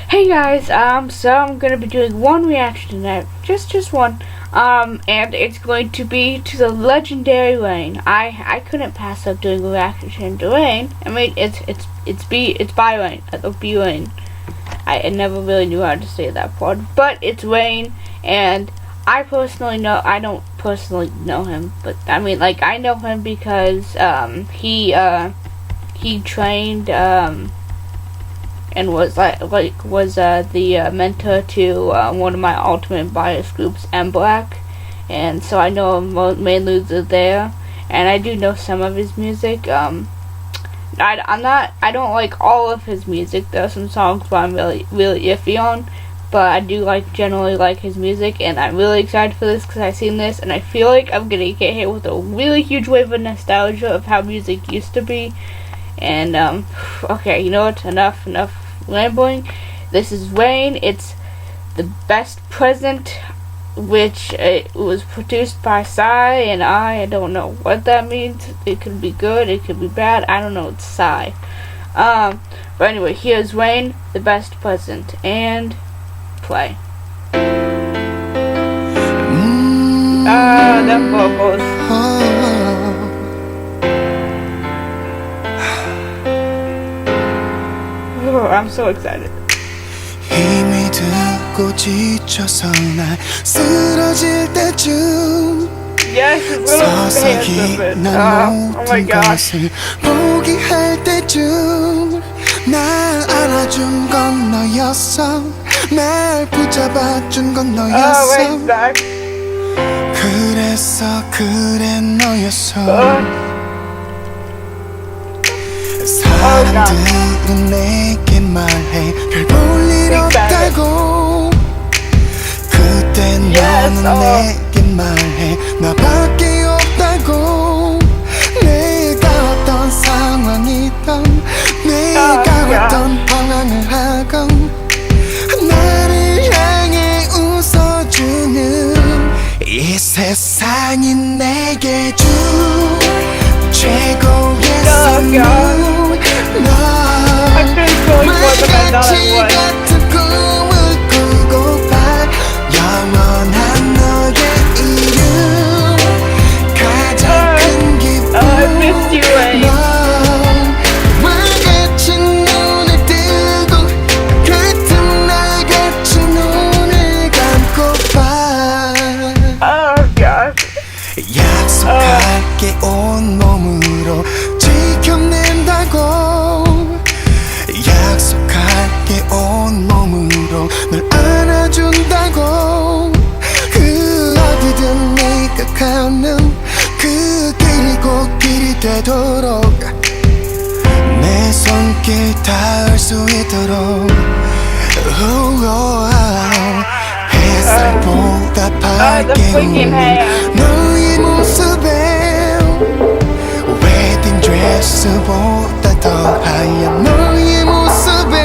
Hey guys, so I'm gonna be doing one reaction tonight, just one, and it's going to be to the legendary Rain. I couldn't pass up doing a reaction to Rain. I mean, it's by Rain. It'll be Rain. I never really knew how to say that part, but it's Rain, and I don't personally know him, but I mean, like, I know him because he trained and was the mentor to one of my Ultimate Bias groups, M-Black, and so I know him mainly there, and I do know some of his music. I don't like all of his music. There are some songs where I'm really iffy on, but I do generally like his music, and I'm really excited for this because I've seen this, and I feel like I'm gonna get hit with a really huge wave of nostalgia of how music used to be. And okay, you know what? Enough rambling. This is Rain. It's the best present, which it was produced by Psy, and I don't know what that means. It could be good, it could be bad. I don't know. It's Psy. But anyway, here's Rain, the best present, and play. Them vocals. I'm so excited. 힘이 들고 지쳐서 날 쓰러질 때쯤 Yes, 서서히 난 모든 것을 포기할 때쯤 날 안아준 건 너였어. 날 붙잡아준 건 너였어. 그래서 그래 너였어. 사람들은 내게 말해 별 볼 일 없다고. 그때 너는 내게 말해 나밖에 없다고. 내가 어떤 상황이든 내가 어떤 방황을 하건 나를 향해 웃어주는 이 세상이 내게 준 최고의 선물. 말같이 같은 꿈을 꾸고파 영원한 너의 이름 가장 큰 기쁨. 넌 말같이 눈을 뜨고 같은 날같이 눈을 감고파. 약속할게 온몸으로 지켜낸다고. 약속할게 온몸으로 널 안아준다고. 그 어디든 네가 가는 그 길이 곧 길이 되도록 내 손길 닿을 수 있도록. 햇살보다 밝게 우는 너의 모습에 웨딩 드레스보다 더 하얀 너의 모습에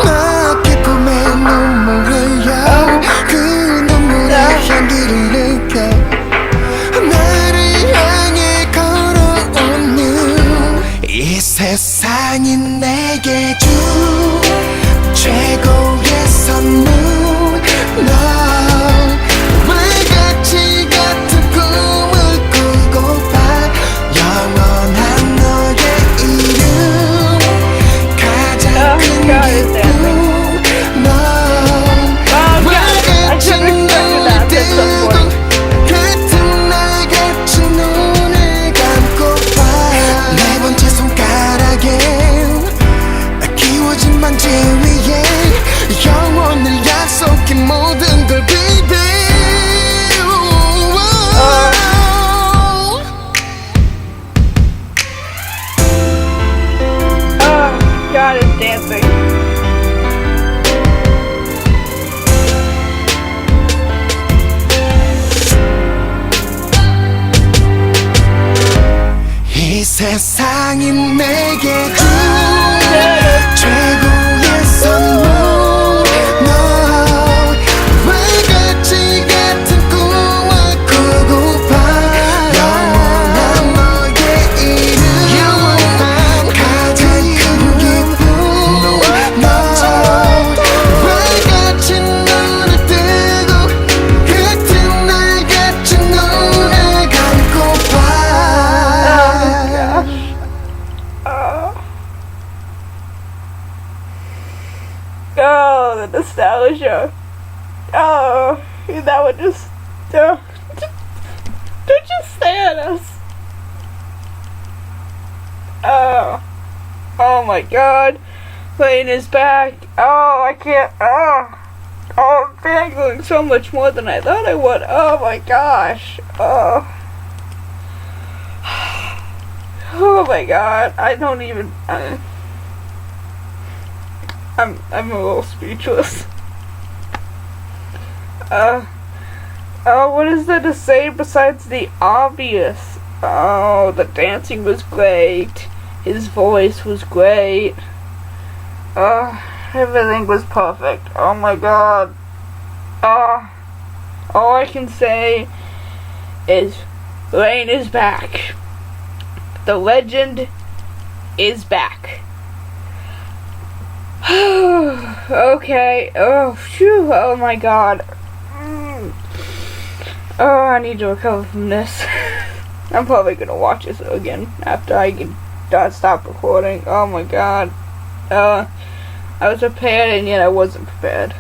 나 기쁨의 눈물 흘려. 그 눈물의 향기를 느껴 나를 향해 걸어오는 이 세상이 내게 준 최고의 선물. 넌 말같이 같은 꿈을 꾸고파 영원한 너의 이름 가장 큰 기쁨. 넌 말같이 눈을 뜨고 같은 날같이 눈을 감고파. 네 번째 손가락에 키워진 반지 위에 영원을 약속해 모든 걸 baby. God is dancing. 이 세상이 내게 준 최고의 선물. 너 말같이 같은 꿈을 꾸고파 영원한 너의 이름 가장 큰 기쁨. 너 the nostalgia. Oh, that would just, don't just stare at us. Oh my god. Lane is back. Oh, I can't, oh, I'm fangirling so much more than I thought I would. Oh my gosh. Oh. Oh my god. I don't even, I'm a little speechless. Oh, what is there to say besides the obvious? Oh, the dancing was great. His voice was great. Everything was perfect. Oh my god. All I can say is Rain is back. The legend is back. Okay. Oh, phew. Oh my god. Oh, I need to recover from this. I'm probably gonna watch this again after I get stop recording. Oh my god. I was prepared and yet I wasn't prepared.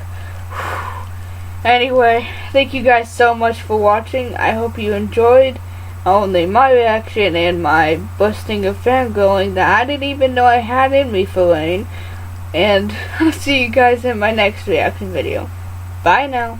Anyway, thank you guys so much for watching. I hope you enjoyed only my reaction and my busting of fangirling that I didn't even know I had in me for Lane. And I'll see you guys in my next reaction video. Bye now.